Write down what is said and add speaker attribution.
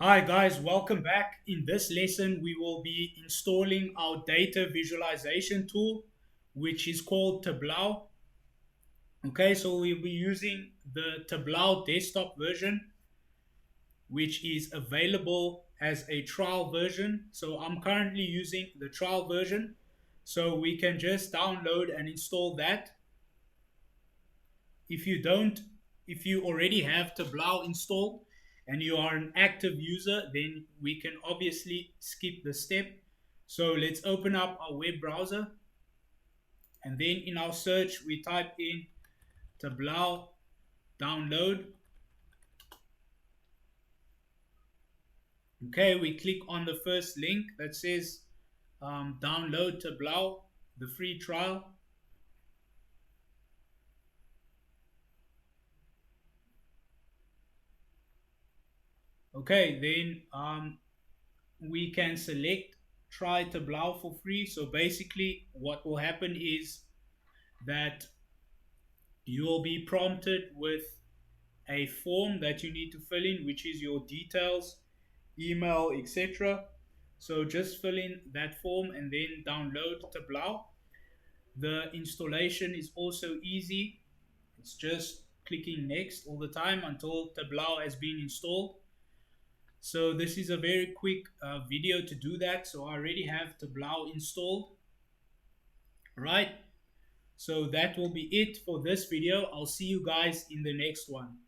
Speaker 1: Hi guys, welcome back. In this lesson, we will be installing our data visualization tool, which is called Tableau. Okay, so we'll be using the Tableau desktop version, which is available as a trial version. So I'm currently using the trial version. So we can just download and install that. If you don't, if you already have Tableau installed and you are an active user, then we can obviously skip the step. So let's open up our web browser, and then in our search we type in Tableau download. Okay, we click on the first link that says download Tableau, the free trial. Okay, then we can select try Tableau for free. So basically what will happen is that you will be prompted with a form that you need to fill in, which is your details, email, etc. So just fill in that form and then download Tableau. The installation is also easy. It's just clicking next all the time until Tableau has been installed. So this is a very quick video to do that. So I already have Tableau installed, right? So that will be it for this video. I'll see you guys in the next one.